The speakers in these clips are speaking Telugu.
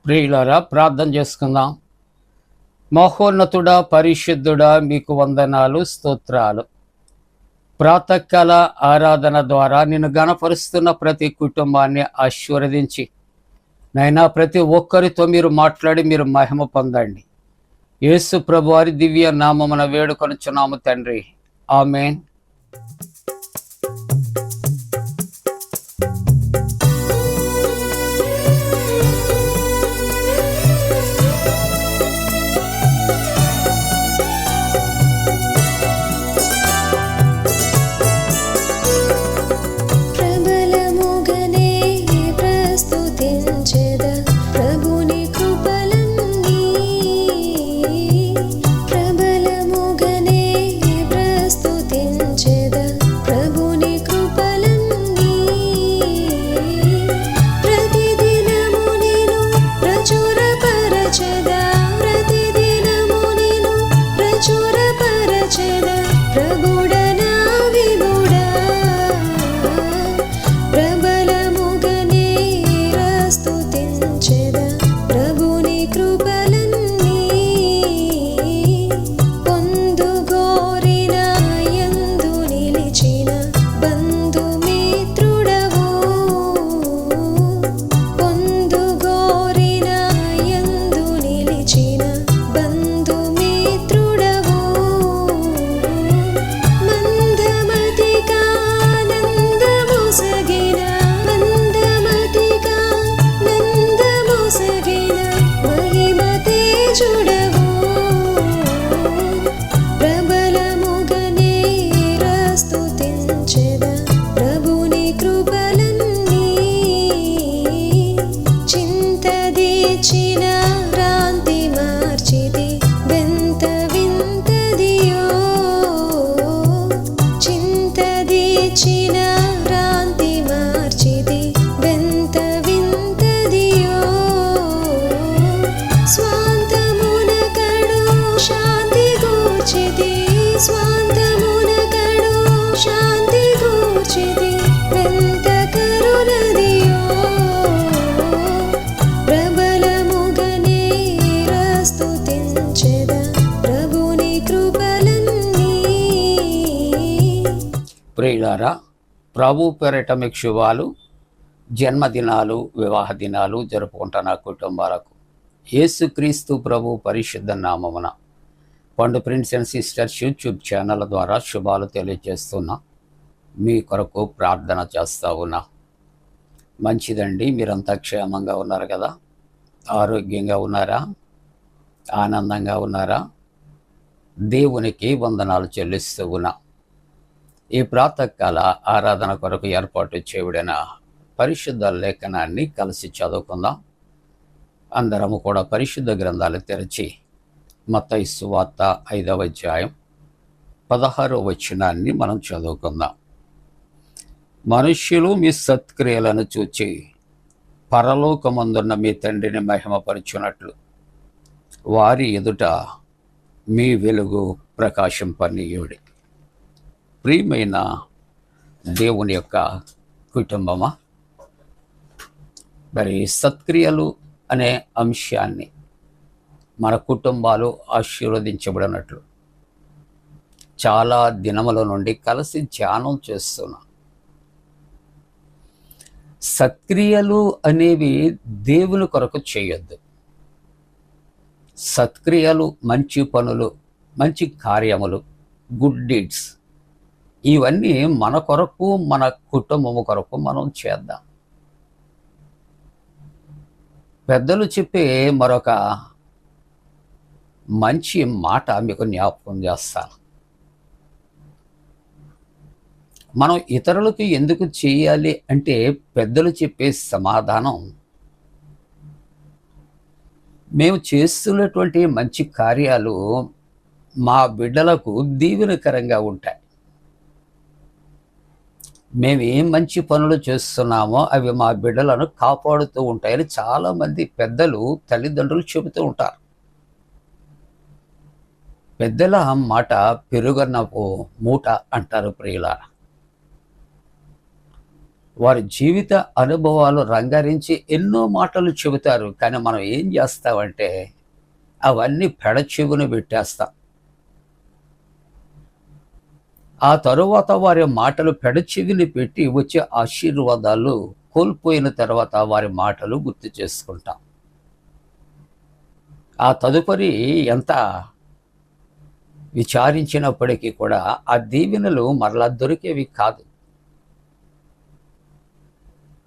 ప్రియులారా, ప్రార్థన చేసుకుందాం. మహోన్నతుడా, పరిశుద్ధుడా, మీకు వందనాలు, స్తోత్రాలు. ప్రాతకాల ఆరాధన ద్వారా నిన్ను గణపరుస్తున్న ప్రతి కుటుంబాన్ని ఆశీర్వదించి నైనా ప్రతి ఒక్కరితో మీరు మాట్లాడి మీరు మహిమ పొందండి. యేసు ప్రభు వారి దివ్య నామమున వేడుకొనుచున్నాము తండ్రి, ఆమేన్. ప్రియులారా, ప్రభు పేరిట మీకు శుభాలు. జన్మదినాలు, వివాహ దినాలు జరుపుకుంటున్న కుటుంబాలకు యేసుక్రీస్తు ప్రభు పరిశుద్ధ నామమున పండు prince and sisters YouTube channel ద్వారా శుభాలు తెలియజేస్తున్నా. మీ కొరకు ప్రార్థన చేస్తూ ఉన్నా. మంచిదండి, మీరంతా క్షేమంగా ఉన్నారు కదా? ఆరోగ్యంగా ఉన్నారా? ఆనందంగా ఉన్నారా? దేవునికి వందనాలు చెల్లిస్తూ ఉన్నా. ఈ ప్రాతకాల ఆరాధన కొరకు ఏర్పాటు చేయబడిన పరిశుద్ధ లేఖనాన్ని కలిసి చదువుకుందాం. అందరము కూడా పరిశుద్ధ గ్రంథాలు తెరచి మత్తయి సువార్త 5వ అధ్యాయం 16వ వచనాన్ని మనం చదువుకుందాం. మనుష్యులు మీ సత్క్రియలను చూచి పరలోకమందున్న మీ తండ్రిని మహిమపరచునట్లు వారి ఎదుట మీ వెలుగు ప్రకాశింపనీయుడి. ప్రియమైన దేవుని యొక్క కుటుంబమా, మరి సత్క్రియలు అనే అంశాన్ని మన కుటుంబాలు ఆశీర్వదించబడినట్లు చాలా దినముల నుండి కలిసి ధ్యానం చేస్తున్నాం. సత్క్రియలు అనేవి దేవుని కొరకు చేయొద్దు. సత్క్రియలు, మంచి పనులు, మంచి కార్యములు, గుడ్ డీడ్స్, ఇవన్నీ మన కొరకు, మన కుటుంబము కొరకు మనం చేద్దాం. పెద్దలు చెప్పే మరొక మంచి మాట మీకు జ్ఞాపకం చేస్తాను. మనం ఇతరులకు ఎందుకు చేయాలి అంటే పెద్దలు చెప్పే సమాధానం, మేము చేస్తున్నటువంటి మంచి కార్యాలు మా బిడ్డలకు దీవెనకరంగా ఉంటాయి. మేము ఏం మంచి పనులు చేస్తున్నామో అవి మా బిడ్డలను కాపాడుతూ ఉంటాయని చాలామంది పెద్దలు, తల్లిదండ్రులు చెబుతూ ఉంటారు. పెద్దల మాట పెరుగన్నపు మూట అంటారు ప్రియులారా. వారి జీవిత అనుభవాలు రంగరించి ఎన్నో మాటలు చెబుతారు. కానీ మనం ఏం చేస్తామంటే అవన్నీ పెడచెవిన పెట్టేస్తాం. ఆ తరువాత వారి మాటలు పెడచెవిని పెట్టి వచ్చే ఆశీర్వాదాలు కోల్పోయిన తర్వాత వారి మాటలు గుర్తు చేసుకుంటాం. ఆ తదుపరి ఎంత విచారించినప్పటికీ కూడా ఆ దీవెనలు మరలా దొరికేవి కాదు.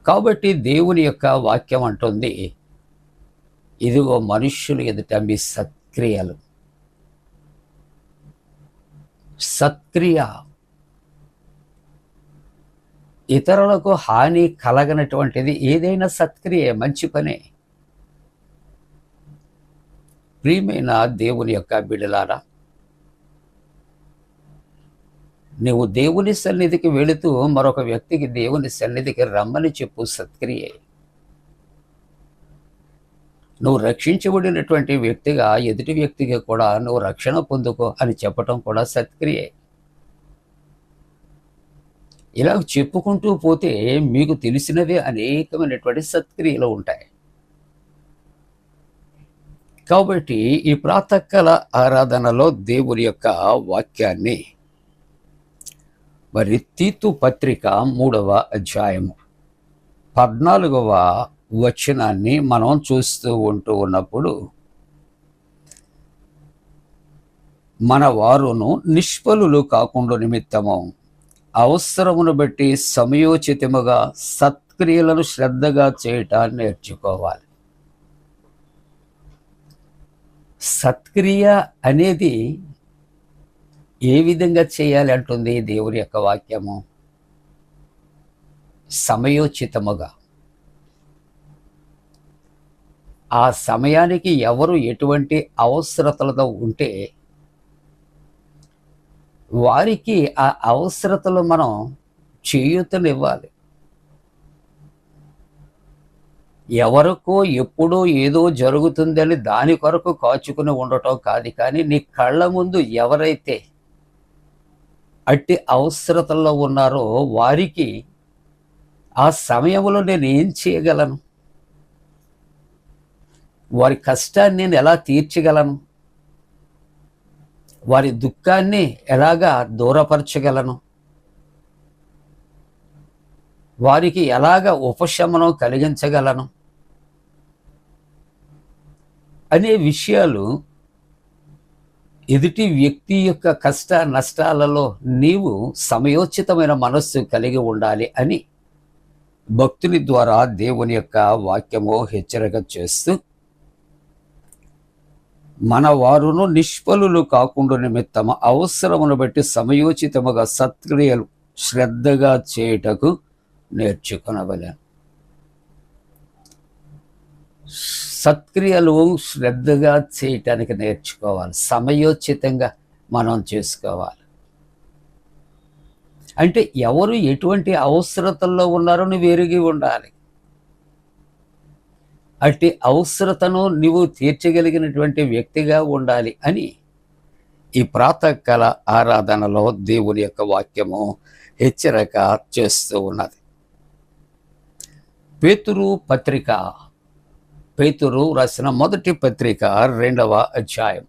కాబట్టి దేవుని యొక్క వాక్యం అంటుంది, ఇదిగో మనుష్యులు ఎదుట మీ సత్క్రియలు. సత్క్రియ ఇతరులకు హాని కలగనటువంటిది ఏదైనా సత్క్రియే, మంచి పనే. ప్రియమైన దేవుని యొక్క బిడ్డలారా, నువ్వు దేవుని సన్నిధికి వెళుతూ మరొక వ్యక్తికి దేవుని సన్నిధికి రమ్మని చెప్పు, సత్క్రియే. నువ్వు రక్షించబడినటువంటి వ్యక్తిగా ఎదుటి వ్యక్తికి కూడా నువ్వు రక్షణ పొందుకో అని చెప్పటం కూడా సత్క్రియే. ఇలా చెప్పుకుంటూ పోతే మీకు తెలిసినవే అనేకమైనటువంటి సత్క్రియలు ఉంటాయి. కాబట్టి ఈ ప్రాతకాల ఆరాధనలో దేవుని యొక్క వాక్యాన్ని మరి తీతు పత్రిక 3వ అధ్యాయము 14వ వచనాన్ని మనం చూస్తూ ఉన్నప్పుడు, మన వారును నిష్ఫలులు కాకుండా నిమిత్తము అవసరమును బట్టి సమయోచితముగా సత్క్రియలను శ్రద్ధగా చేయటాన్ని నేర్చుకోవాలి. సత్క్రియ అనేది ఏ విధంగా చేయాలి అంటుంది దేవుని యొక్క వాక్యము? సమయోచితముగా. ఆ సమయానికి ఎవరు ఎటువంటి అవసరతలతో ఉంటే వారికి ఆ అవసరతలు మనం చేయూతనివ్వాలి. ఎవరికో ఎప్పుడో ఏదో జరుగుతుందని దాని కొరకు కాచుకుని ఉండటం కాదు, కానీ నీ కళ్ళ ముందు ఎవరైతే అట్టి అవసరతల్లో ఉన్నారో వారికి ఆ సమయంలో నేను ఏం చేయగలను, వారి కష్టాన్ని నేను ఎలా తీర్చగలను, వారి దుఃఖాన్ని ఎలాగా దూరపరచగలను, వారికి ఎలాగ ఉపశమనం కలిగించగలను అనే విషయాలు ఎదుటి వ్యక్తి యొక్క కష్ట నష్టాలలో నీవు సమయోచితమైన మనస్సు కలిగి ఉండాలి అని భక్తుని ద్వారా దేవుని యొక్క వాక్యము హెచ్చరిక చేస్తూ, మన వారును నిష్ఫలులు కాకుండా నిమిత్తము అవసరమును బట్టి సమయోచితముగా సత్క్రియలు శ్రద్ధగా చేయుటకు నేర్చుకొనవలెను. సత్క్రియలు శ్రద్ధగా చేయటానికి నేర్చుకోవాలి, సమయోచితంగా మనం చేసుకోవాలి. అంటే ఎవరు ఎటువంటి అవసరతల్లో ఉన్నారో నువ్వు ఎరిగి ఉండాలి. అట్టి అవసరతను నువ్వు తీర్చగలిగినటువంటి వ్యక్తిగా ఉండాలి అని ఈ ప్రాతకాల ఆరాధనలో దేవుని యొక్క వాక్యము హెచ్చరిక చేస్తూ ఉన్నది. పేతురు రాసిన మొదటి పత్రిక 2వ అధ్యాయం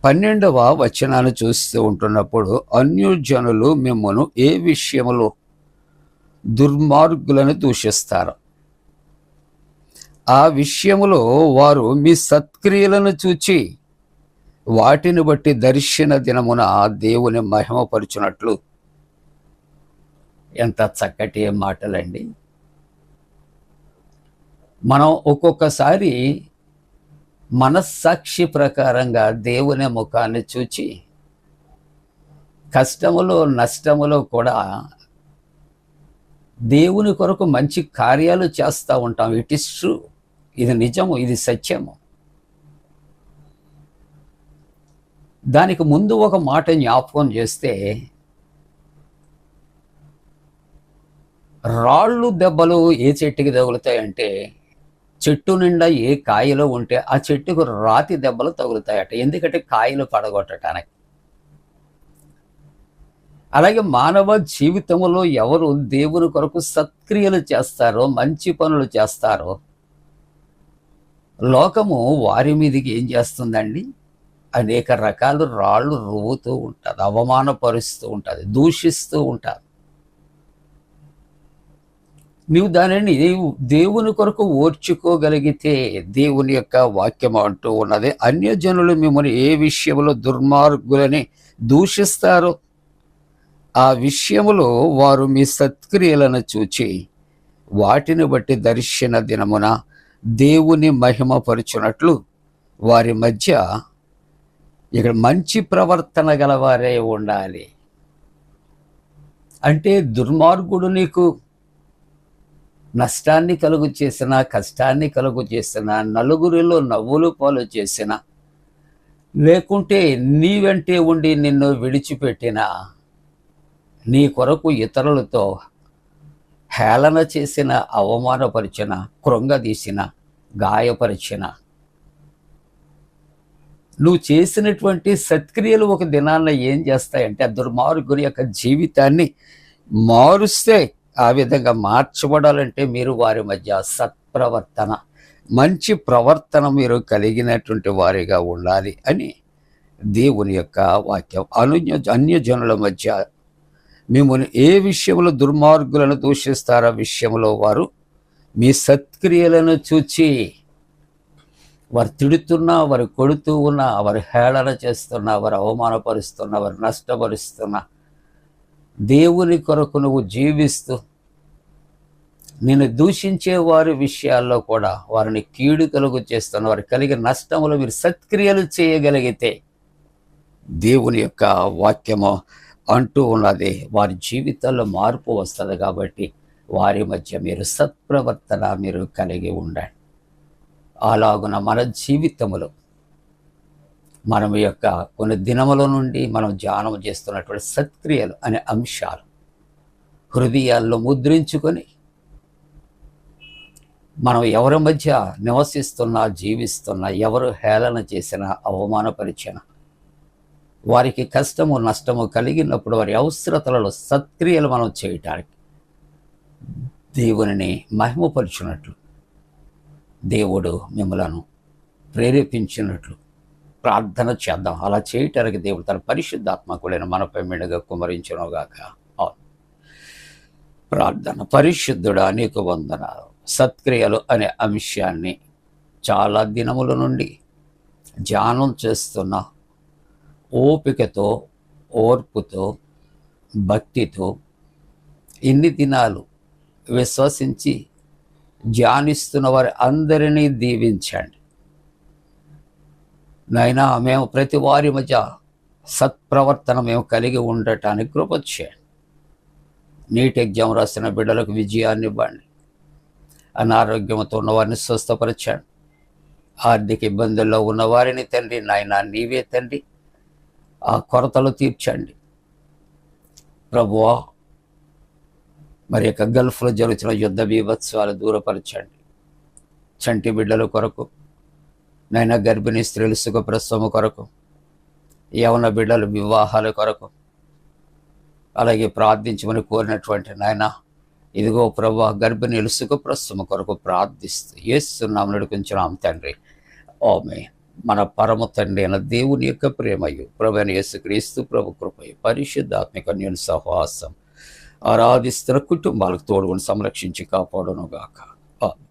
12వ వచనాన్ని చూస్తూ ఉంటున్నప్పుడు, అన్యజనులు మిమ్మల్ని ఏ విషయములో దుర్మార్గులను దూషిస్తారు, ఆ విషయములో వారు మీ సత్క్రియలను చూచి వాటిని బట్టి దర్శన దినమున దేవుని మహిమపరుచున్నట్లు. ఎంత చక్కటి మాటలండి. మనం ఒక్కొక్కసారి మనస్సాక్షి ప్రకారంగా దేవుని ముఖాన్ని చూచి కష్టములో నష్టములో కూడా దేవుని కొరకు మంచి కార్యాలు చేస్తూ ఉంటాం. ఇట్ ఈస్ ట్రూ, ఇది నిజము, ఇది సత్యము. దానికి ముందు ఒక మాట జ్ఞాపకం చేస్తే, రాళ్ళు దెబ్బలు ఏ చెట్టుకి తగులుతాయంటే, చెట్టు నిండా ఏ కాయలు ఉంటే ఆ చెట్టుకు రాతి దెబ్బలు తగులుతాయట. ఎందుకంటే కాయలు పడగొట్టడానికి. అలాగే మానవ జీవితంలో ఎవరు దేవుని కొరకు సత్క్రియలు చేస్తారో, మంచి పనులు చేస్తారో, లోకము వారి మీదకి ఏం చేస్తుందండి? అనేక రకాల రాళ్ళు రువ్వుతూ ఉంటుంది, అవమానపరుస్తూ ఉంటుంది, దూషిస్తూ ఉంటారు. నీవు దేవుని కొరకు ఓర్చుకోగలిగితే, దేవుని యొక్క వాక్యం అంటూ ఉన్నది, అన్యజనులు మిమ్మల్ని ఏ విషయంలో దుర్మార్గులని దూషిస్తారో ఆ విషయములో వారు మీ సత్క్రియలను చూచి వాటిని బట్టి దర్శన దినమున దేవుని మహిమపరుచున్నట్లు వారి మధ్య ఇక్కడ మంచి ప్రవర్తన గలవారే ఉండాలి. అంటే దుర్మార్గుడు నీకు నష్టాన్ని కలుగు చేసిన, కష్టాన్ని కలుగు చేసిన, నలుగురిలో నవ్వులు పాలు చేసిన, లేకుంటే నీ వెంటే ఉండి నిన్ను విడిచిపెట్టిన, నీ కొరకు ఇతరులతో హేళన చేసిన, అవమానపరిచిన, కృంగదీసిన, గాయపరిచిన, నువ్వు చేసినటువంటి సత్క్రియలు ఒక దినాన్న ఏం చేస్తాయంటే ఆ దుర్మార్గుని యొక్క జీవితాన్ని మారుస్తే, ఆ విధంగా మార్చబడాలంటే మీరు వారి మధ్య సత్ప్రవర్తన, మంచి ప్రవర్తన మీరు కలిగినటువంటి వారిగా ఉండాలి అని దేవుని యొక్క వాక్యం. అన్యజనుల మధ్య మిమ్మల్ని ఏ విషయంలో దుర్మార్గులను దూషిస్తారో విషయంలో వారు మీ సత్క్రియలను చూచి, వారు తిడుతున్నా, వారు కొడుతూ ఉన్నా, వారు హేళన చేస్తున్నా, వారు అవమానపరుస్తున్నా, వారు నష్టపరుస్తున్నా, దేవుని కొరకు నువ్వు జీవిస్తూ నిన్ను దూషించే వారి విషయాల్లో కూడా వారిని కీడు కలుగు చేస్తున్న వారు కలిగిన నష్టములు మీరు సత్క్రియలు చేయగలిగితే, దేవుని యొక్క వాక్యము అంటూ ఉన్నది, వారి జీవితాల్లో మార్పు వస్తుంది. కాబట్టి వారి మధ్య మీరు సత్ప్రవర్తన మీరు కలిగి ఉండండి. అలాగున మన జీవితములో మనం యొక్క కొన్ని దినముల నుండి మనం ధ్యానం చేస్తున్నటువంటి సత్క్రియలు అనే అంశాలు హృదయాల్లో ముద్రించుకొని, మనం ఎవరి మధ్య నివసిస్తున్నా, జీవిస్తున్నా, ఎవరు హేళన చేసినా, అవమానపరిచిన, వారికి కష్టము నష్టము కలిగినప్పుడు వారి అవసరతలలో సత్క్రియలు మనం చేయటానికి దేవునిని మహిమపరుచున్నట్లు, దేవుడు మిమ్మలను ప్రేరేపించినట్లు ప్రార్థన చేద్దాం. అలా చేయటానికి దేవుడు తన పరిశుద్ధాత్మకుడైన మనపై మెండుగా కుమరించునుగాక. ప్రార్థన. పరిశుద్ధుడా, నీకు వందనాలు. సత్క్రియలు అనే అంశాన్ని చాలా దినముల నుండి ధ్యానం చేస్తున్న ఓపికతో, ఓర్పుతో, భక్తితో ఇన్ని దినాలు విశ్వసించి ధ్యానిస్తున్న వారి అందరినీ దీవించండి నాయనా. మేము ప్రతి వారి మధ్య సత్ప్రవర్తన మేము కలిగి ఉండటానికి కృప చేయండి. నీట్ ఎగ్జామ్ రాసిన బిడ్డలకు విజయాన్ని ఇవ్వండి. అనారోగ్యంతో ఉన్నవారిని స్వస్థపరచండి. ఆర్థిక ఇబ్బందుల్లో ఉన్నవారిని తండ్రి నాయనా నీవే తండ్రి ఆ కొరతలు తీర్చండి ప్రభువా. మరి యొక్క గల్ఫ్లో జరుగుతున్న యుద్ధ బీభత్సాలు దూరపరచండి. చంటి బిడ్డల కొరకు నైనా, గర్భిణీ స్త్రీలు సుఖప్రసవము కొరకు, యవన బిడ్డలు వివాహాల కొరకు అలాగే ప్రార్థించమని కోరినటువంటి నాయన, ఇదిగో ప్రభువా, గర్భిణీలు సుఖప్రసవము కొరకు ప్రార్థిస్తూ యేసు నామమున నడుచుకుంటున్నాం తండ్రి. ఆమేన్. మన పరమ తండ్రి అయిన దేవుని యొక్క ప్రేమయు, ప్రభువైన యేసుక్రీస్తు ప్రభు కృపయు, పరిశుద్ధాత్మిక అన్యోన్య సహవాసం ఆరాధిస్తున్న కుటుంబాలకు తోడుకొని సంరక్షించి కాపాడునుగాక. ఆమేన్.